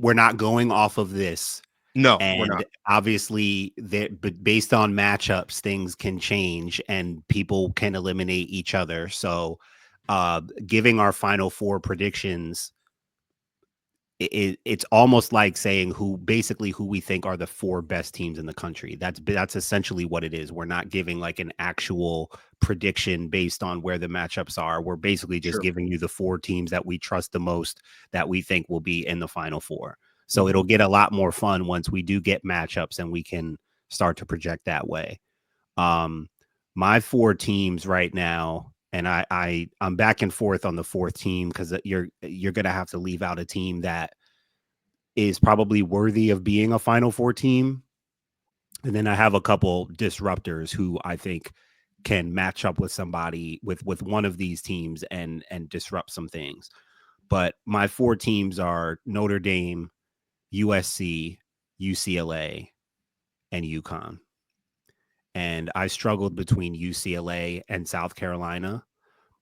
we're not going off of this. No, we're And not. obviously, but based on matchups, things can change and people can eliminate each other. So, giving our final four predictions, it's almost like saying who we think are the four best teams in the country. That's essentially what it is. We're not giving like an actual prediction based on where the matchups are. We're basically just Sure. giving you the four teams that we trust the most that we think will be in the final four. So Mhm. it'll get a lot more fun once we do get matchups and we can start to project that way. Um, my four teams right now, and I'm back and forth on the fourth team because you're gonna have to leave out a team that is probably worthy of being a Final Four team, and then I have a couple disruptors who I think can match up with somebody with one of these teams and disrupt some things. But my four teams are Notre Dame, USC, UCLA, and UConn. And I struggled between UCLA and South Carolina,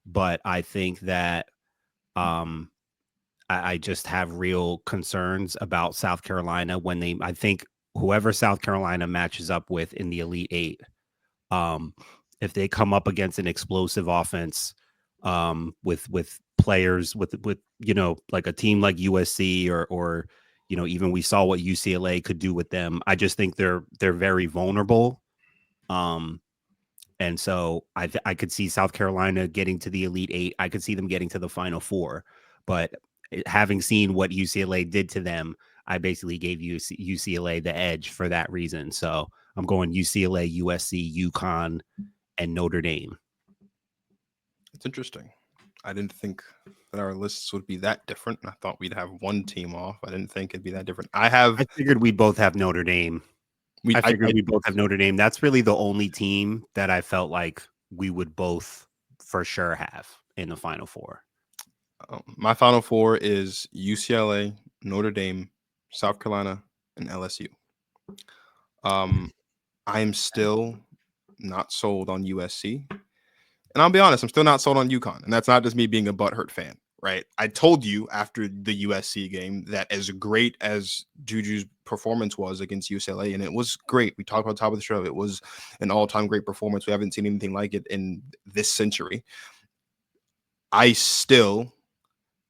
but I think that um, I just have real concerns about South Carolina when I think whoever South Carolina matches up with in the Elite Eight, um, if they come up against an explosive offense, with players with like a team like USC or even we saw what UCLA could do with them. I just think they're very vulnerable. Um, and so I could see South Carolina getting to the Elite Eight. I could see them getting to the Final Four. But having seen what UCLA did to them, I basically gave UCLA the edge for that reason. So I'm going UCLA, USC, UConn, and Notre Dame. It's interesting. I didn't think that our lists would be that different. I thought we'd have one team off. I didn't think it'd be that different. I have I figured we both have Notre Dame. we I I figured we both have Notre Dame. That's really the only team that I felt like we would both for sure have in the Final Four. my final four is UCLA, Notre Dame, South Carolina, and LSU. Um, I am still not sold on USC. And I'll be honest, I'm still not sold on UConn. And that's not just me being a butthurt fan, right? I told you after the USC game that as great as Juju's performance was against UCLA, and it was great. We talked about the top of the show. It was an all-time great performance. We haven't seen anything like it in this century. I still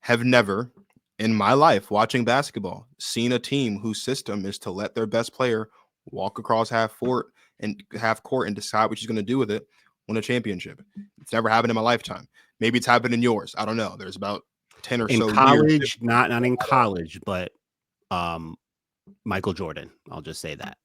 have never in my life watching basketball seen a team whose system is to let their best player walk across half court and decide what she's going to do with it, win a championship. It's never happened in my lifetime. Maybe it's happened in yours. I don't know. There's about 10 or In so years. college, not in college, but um Michael Jordan. I'll just say that.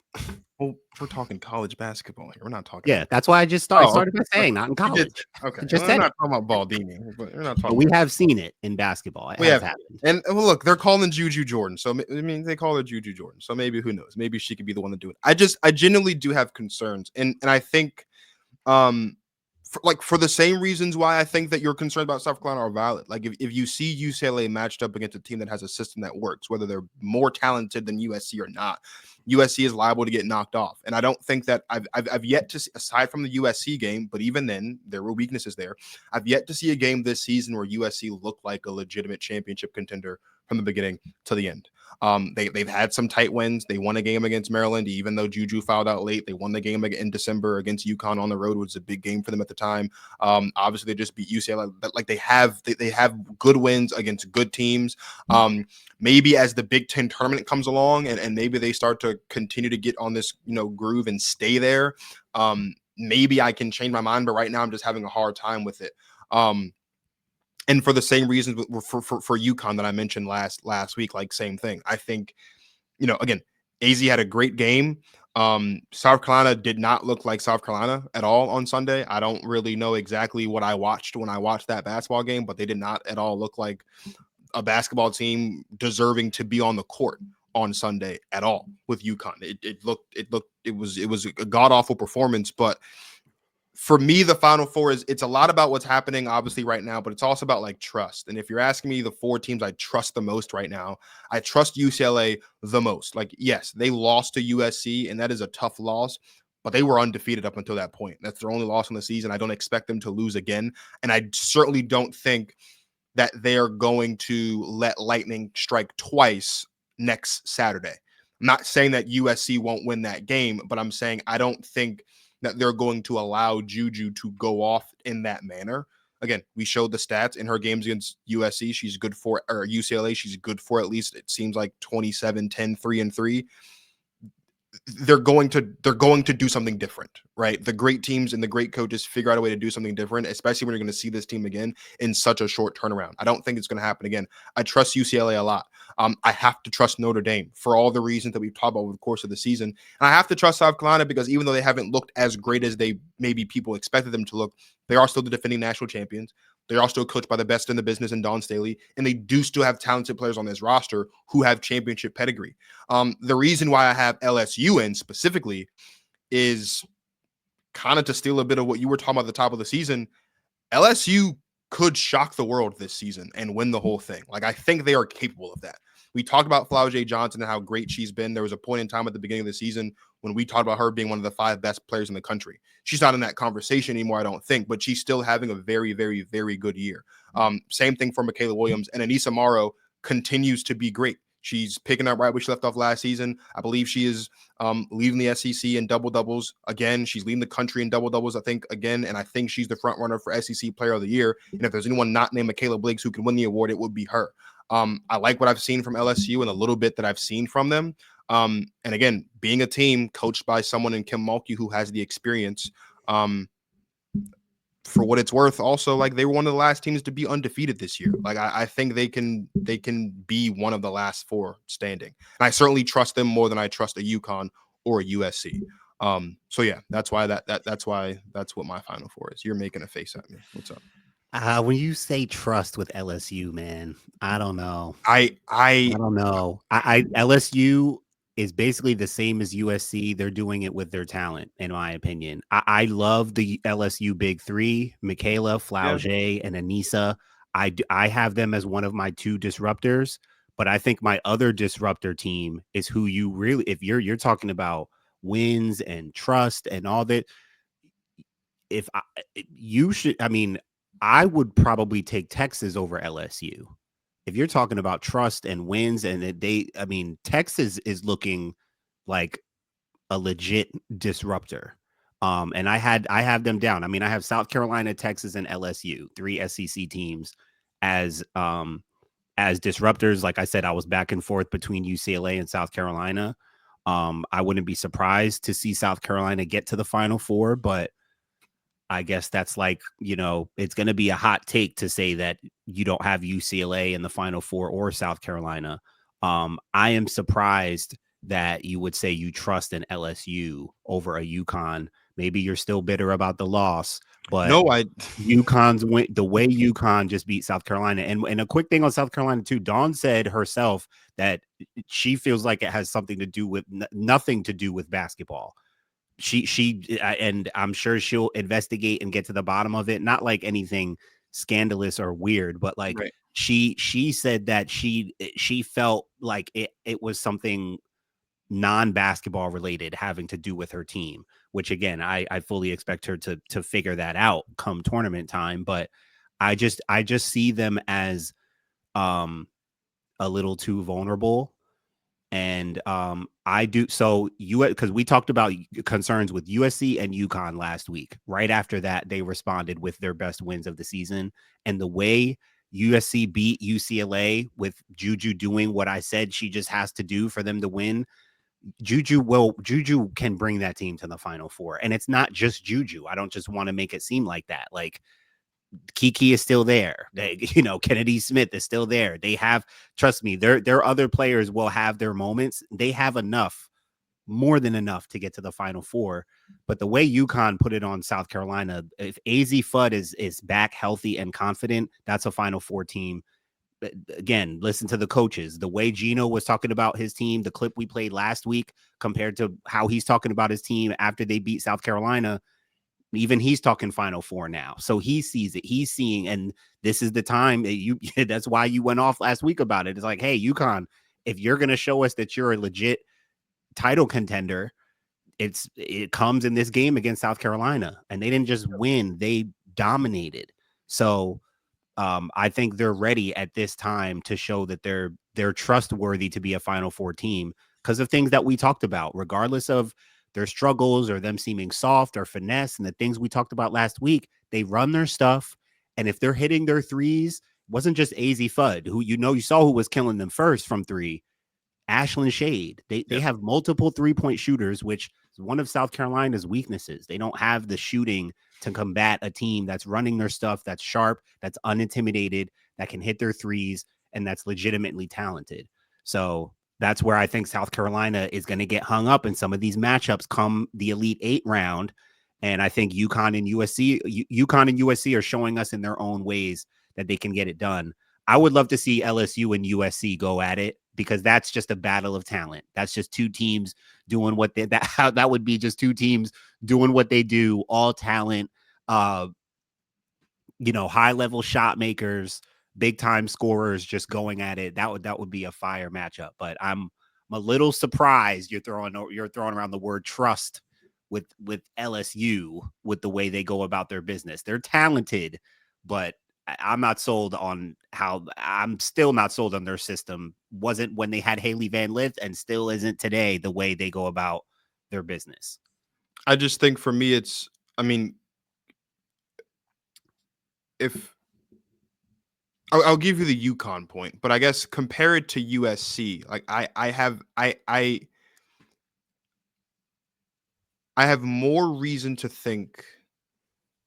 Well, we're talking college basketball here. We're not talking. Yeah, that's why I just Oh, started by okay. saying not in You did. college. Okay. I Well, just we're said not it. talking about Baldini, but we're not But talking we about. have seen it in basketball. It We has have, happened. and well, look, they're calling Juju Jordan, so I mean they call her Juju Jordan. So maybe who knows? Maybe she could be the one to do it. I genuinely do have concerns, and I think um for the same reasons why I think that you're concerned about South Carolina are valid. Like if you see UCLA matched up against a team that has a system that works, whether they're more talented than USC or not, USC is liable to get knocked off. And I don't think that I've yet to see, aside from the USC game, but even then there were weaknesses there. I've yet to see a game this season where USC looked like a legitimate championship contender from the beginning to the end. They've had some tight wins. They won a game against Maryland, even though Juju fouled out late. They won the game in December against UConn on the road, which was a big game for them at the time. Obviously, they just beat UCLA. Like they have good wins against good teams. Maybe as the Big Ten tournament comes along, and maybe they start to continue to get on this groove and stay there. Maybe I can change my mind, but right now I'm just having a hard time with it. And for the same reasons for UConn that I mentioned last week, like same thing. I think, again, AZ had a great game. South Carolina did not look like South Carolina at all on Sunday. I don't really know exactly what I watched when I watched that basketball game, but they did not at all look like a basketball team deserving to be on the court on Sunday at all with UConn. It was a god awful performance, but for me, the Final Four it's a lot about what's happening, obviously, right now, but it's also about like trust. And if you're asking me the four teams I trust the most right now, I trust UCLA the most. Like, yes, they lost to USC, and that is a tough loss, but they were undefeated up until that point. That's their only loss in the season. I don't expect them to lose again. And I certainly don't think that they are going to let lightning strike twice next Saturday. I'm not saying that USC won't win that game, but I'm saying I don't think that they're going to allow Juju to go off in that manner. Again, we showed the stats in her games against USC. She's good for, or UCLA, she's good for at least, it seems like 27, 10, 3-3. They're going to do something different, right? The great teams and the great coaches figure out a way to do something different, especially when you're going to see this team again in such a short turnaround. I don't think it's going to happen again. I trust UCLA a lot. I have to trust Notre Dame for all the reasons that we've talked about over the course of the season. And I have to trust South Carolina because even though they haven't looked as great as they maybe people expected them to look, they are still the defending national champions. They are still coached by the best in the business in Dawn Staley, and they do still have talented players on this roster who have championship pedigree. The reason why I have LSU in specifically is kind of to steal a bit of what you were talking about at the top of the season. LSU could shock the world this season and win the whole thing. Like, I think they are capable of that. We talked about Flau'jae Johnson and how great she's been. There was a point in time at the beginning of the season when we talked about her being one of the 5 best players in the country. She's not in that conversation anymore, I don't think, but she's still having a very, very, very good year. Same thing for Michaela Williams, and Anissa Morrow continues to be great. She's picking up right where she left off last season. I believe she is leading the SEC in double doubles again. She's leading the country in double doubles, I think, again, and I think she's the front runner for SEC Player of the Year. And if there's anyone not named Michaela Bliggs who can win the award, it would be her. I like what I've seen from LSU and a little bit that I've seen from them. And again, being a team coached by someone in Kim Mulkey who has the experience, for what it's worth, also, like, they were one of the last teams to be undefeated this year. Like, I think they can be one of the last 4 standing. And I certainly trust them more than I trust a UConn or a USC. So yeah, that's why that's what my Final Four is. You're making a face at me. What's up? When you say trust with LSU, man, I don't know. I don't know. LSU is basically the same as USC. They're doing it with their talent, in my opinion. I love the LSU big 3, Michaela, Flau'jae, and Anissa. I have them as one of my 2 disruptors, but I think my other disruptor team is who you really, if you're talking about wins and trust and all that, I would probably take Texas over LSU. If you're talking about trust and wins, and Texas is looking like a legit disruptor. And I have them down. I have South Carolina, Texas, and LSU, 3 SEC teams as disruptors. Like I said, I was back and forth between UCLA and South Carolina. I wouldn't be surprised to see South Carolina get to the Final Four, but I guess that's like, it's going to be a hot take to say that you don't have UCLA in the Final Four or South Carolina. I am surprised that you would say you trust an LSU over a UConn. Maybe you're still bitter about the loss, but no, UConn's win, the way UConn just beat South Carolina. And a quick thing on South Carolina too, Dawn said herself that she feels like it has something to do with nothing to do with basketball. And I'm sure she'll investigate and get to the bottom of it. Not like anything scandalous or weird, but like right. she said that she felt like it was something non-basketball related having to do with her team, which again, I fully expect her to figure that out come tournament time. But I just see them as a little too vulnerable. And I do so because we talked about concerns with USC and UConn last week. Right after that, they responded with their best wins of the season. And the way USC beat UCLA with Juju doing what I said she just has to do for them to win, Juju can bring that team to the Final Four. And it's not just Juju. I don't just want to make it seem like that. Like, Kiki is still there. Kennedy Smith is still there. They have, trust me, their other players will have their moments. They have enough, more than enough to get to the Final Four. But the way UConn put it on South Carolina, if AZ Fudd is back healthy and confident, that's a Final Four team. Again, listen to the coaches. The way Gino was talking about his team, the clip we played last week compared to how he's talking about his team after they beat South Carolina, even he's talking Final Four now. So he sees it. He's seeing, and this is the time that that's why you went off last week about it. It's like, hey, UConn, if you're going to show us that you're a legit title contender, it comes in this game against South Carolina. And they didn't just win, they dominated. So I think they're ready at this time to show that they're they're trustworthy to be a Final Four team because of things that we talked about, regardless of their struggles or them seeming soft or finesse and the things we talked about last week. They run their stuff. And if they're hitting their threes, it wasn't just AZ Fudd, who you saw who was killing them first from three. Ashland Shade. They have multiple 3-point shooters, which is one of South Carolina's weaknesses. They don't have the shooting to combat a team that's running their stuff, that's sharp, that's unintimidated, that can hit their threes, and that's legitimately talented. So that's where I think South Carolina is going to get hung up in some of these matchups come the Elite Eight round. And I think UConn and USC are showing us in their own ways that they can get it done. I would love to see LSU and USC go at it because that's just a battle of talent. That's just two teams doing what that would be just two teams doing what they do, all talent, high level shot makers, big time scorers just going at it. That would be a fire matchup. But I'm a little surprised you're throwing around the word trust with LSU with the way they go about their business. They're talented, but I'm not sold on I'm still not sold on their system. Wasn't when they had Haley Van Lith and still isn't today the way they go about their business. I just think for me, I'll give you the UConn point, but I guess compare it to USC. Like I have more reason to think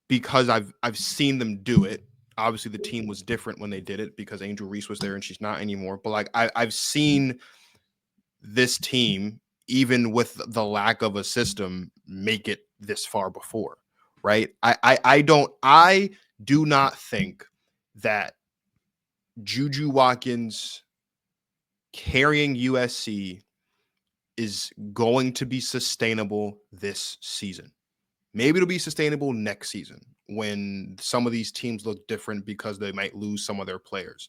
because I've seen them do it. Obviously, the team was different when they did it because Angel Reese was there and she's not anymore. But like I've seen this team, even with the lack of a system, make it this far before, right? I do not think that Juju Watkins carrying USC is going to be sustainable this season. Maybe it'll be sustainable next season when some of these teams look different because they might lose some of their players.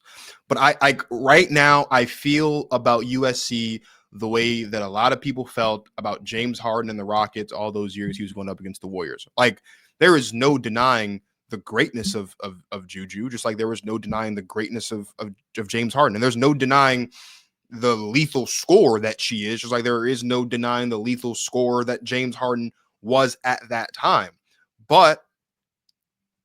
But I right now, I feel about USC the way that a lot of people felt about James Harden and the Rockets all those years he was going up against the Warriors. Like, there is no denying the greatness of Juju, just like there was no denying the greatness of James Harden. And there's no denying the lethal scorer that she is, just like there is no denying the lethal scorer that James Harden was at that time. But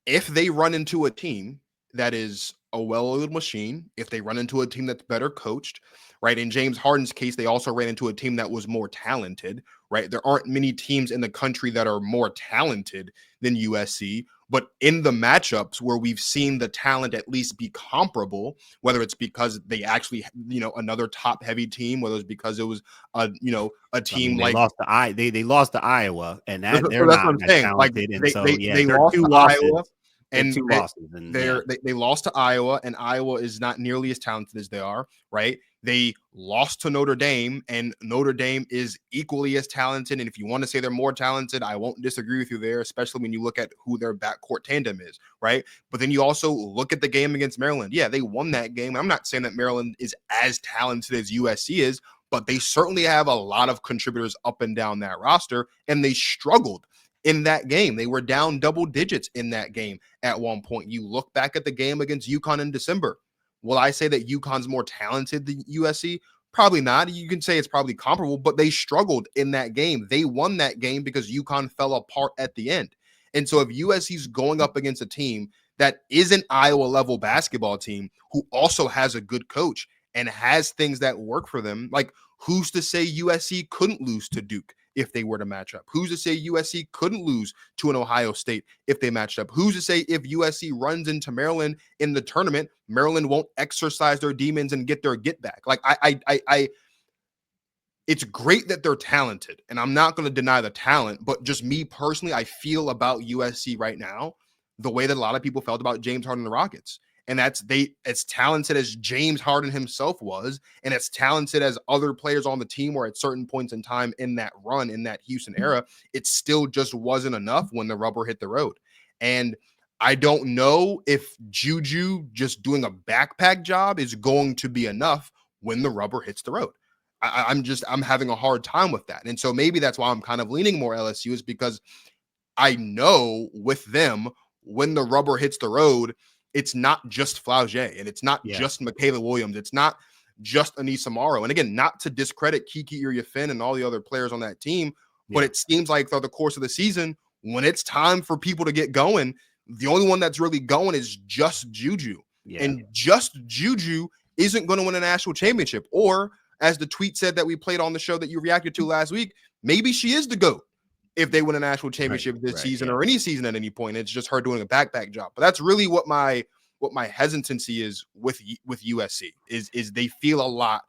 if they run into a team that is a well-oiled machine, if they run into a team that's better coached, right? In James Harden's case, they also ran into a team that was more talented, right? There aren't many teams in the country that are more talented than USC, but in the matchups where we've seen the talent at least be comparable, whether it's because they actually, another top-heavy team, whether it's because it was a team they lost to Iowa, and they're that's not as talented, like, and they they're lost two to losses. Iowa. And two losses, and they lost to Iowa, and Iowa is not nearly as talented as they are, right? They lost to Notre Dame, and Notre Dame is equally as talented. And if you want to say they're more talented, I won't disagree with you there, especially when you look at who their backcourt tandem is, right? But then you also look at the game against Maryland. Yeah, they won that game. I'm not saying that Maryland is as talented as USC is, but they certainly have a lot of contributors up and down that roster, and they struggled in that game. They were down double digits in that game at one point. You look back at the game against UConn in December. Will I say that UConn's more talented than USC? Probably not. You can say it's probably comparable, but they struggled in that game. They won that game because UConn fell apart at the end. And so if USC's going up against a team that is an Iowa level basketball team who also has a good coach and has things that work for them, like, who's to say USC couldn't lose to Duke if they were to match up? Who's to say USC couldn't lose to an Ohio State if they matched up? Who's to say if USC runs into Maryland in the tournament, Maryland won't exercise their demons and get their get back? Like, it's great that they're talented, and I'm not going to deny the talent, but just me personally, I feel about USC right now the way that a lot of people felt about James Harden and the Rockets. And that's as talented as James Harden himself was, and as talented as other players on the team were at certain points in time in that run, in that Houston era, it still just wasn't enough when the rubber hit the road. And I don't know if Juju just doing a backpack job is going to be enough when the rubber hits the road. I'm having a hard time with that. And so maybe that's why I'm kind of leaning more LSU, is because I know with them, when the rubber hits the road, it's not just Flaugier, and it's not just Michaela Williams. It's not just Anissa Morrow. And again, not to discredit Kiki Iriafen and all the other players on that team, but it seems like throughout the course of the season, when it's time for people to get going, the only one that's really going is just Juju. Yeah. And just Juju isn't going to win a national championship. Or, as the tweet said that we played on the show that you reacted to last week, maybe she is the GOAT if they win a national championship this season or any season at any point. It's just her doing a backpack job. But that's really what my hesitancy is with USC is they feel a lot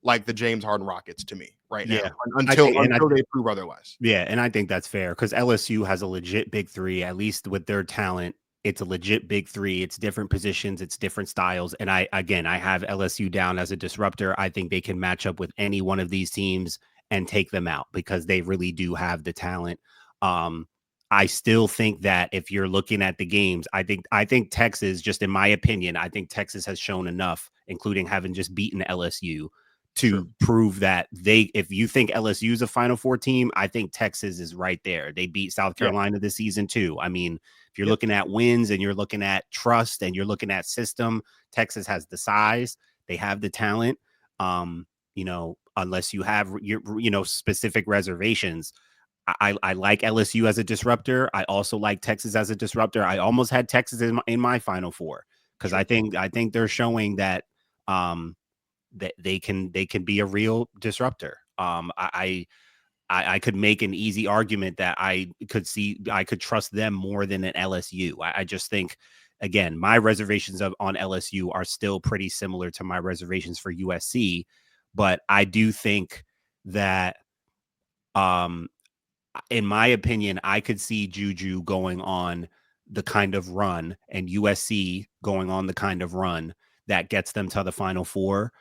like the James Harden Rockets to me right now until they prove otherwise. Yeah, and I think that's fair because LSU has a legit big three, at least with their talent. It's a legit big three. It's different positions. It's different styles. And I have LSU down as a disruptor. I think they can match up with any one of these teams and take them out because they really do have the talent. I still think that if you're looking at the games, I think Texas, just in my opinion, I think Texas has shown enough, including having just beaten LSU, to prove that if you think LSU is a Final Four team, I think Texas is right there. They beat South Carolina this season too. I mean, if you're looking at wins and you're looking at trust and you're looking at system, Texas has the size, they have the talent. Unless you have your specific reservations. I like LSU as a disruptor. I also like Texas as a disruptor. I almost had Texas in my Final Four because I think they're showing that that they can be a real disruptor. I could make an easy argument that I could trust them more than an LSU. I just think, again, my reservations on LSU are still pretty similar to my reservations for USC, but I do think that, in my opinion, I could see Juju going on the kind of run and USC going on the kind of run that gets them to the Final Four,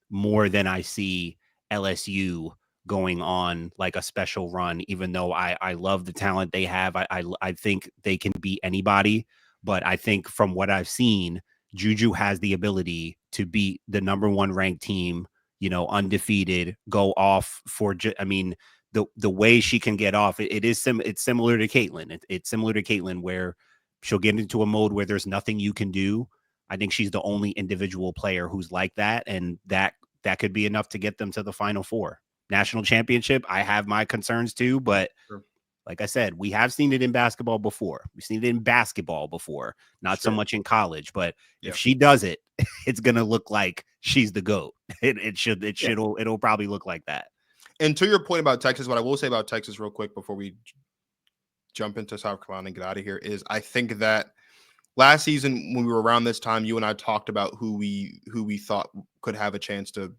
more than I see LSU going on like a special run, even though I love the talent they have. I think they can beat anybody, but I think from what I've seen, Juju has the ability to beat the number one ranked team, undefeated, go off for, the way she can get off, it's similar to Caitlin. It's similar to Caitlin where she'll get into a mode where there's nothing you can do. I think she's the only individual player who's like that. And that could be enough to get them to the Final Four. National championship, I have my concerns too, but like I said, we have seen it in basketball before. We've seen it in basketball before, not so much in college, but if she does it, it's going to look like she's the GOAT. It'll probably look like that. And to your point about Texas, what I will say about Texas real quick before we jump into South Carolina and get out of here is I think that last season when we were around this time, you and I talked about who we thought could have a chance to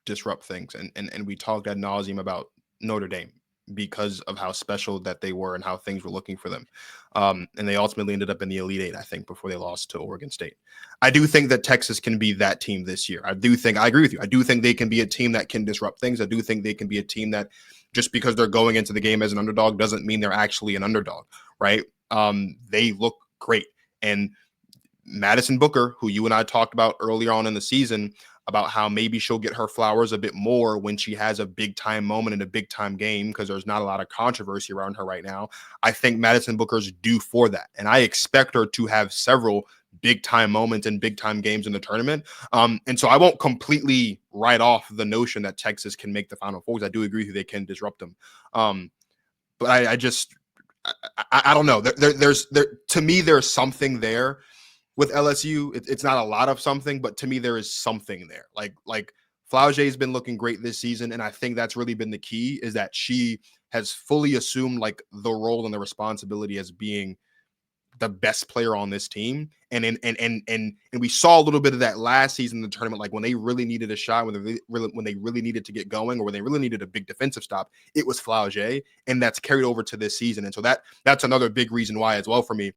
disrupt things. And we talked ad nauseum about Notre Dame because of how special that they were and how things were looking for them. And they ultimately ended up in the Elite Eight, I think, before they lost to Oregon State. I do think that Texas can be that team this year. I agree with you. I do think they can be a team that can disrupt things. I do think they can be a team that just because they're going into the game as an underdog doesn't mean they're actually an underdog, right? They look great. And Madison Booker, who you and I talked about earlier on in the season, about how maybe she'll get her flowers a bit more when she has a big time moment in a big time game because there's not a lot of controversy around her right now. I think Madison Booker's due for that. And I expect her to have several big time moments and big time games in the tournament. And so I won't completely write off the notion that Texas can make the Final Four. I do agree that they can disrupt them. But I don't know. To me, there's something there. With LSU, it's not a lot of something, but to me, there is something there. Like Flau'jae has been looking great this season, and I think that's really been the key is that she has fully assumed like the role and the responsibility as being the best player on this team. And we saw a little bit of that last season in the tournament, like when they really needed a shot, when they really needed to get going, or when they really needed a big defensive stop, it was Flau'jae, and that's carried over to this season. And so that's another big reason why as well for me.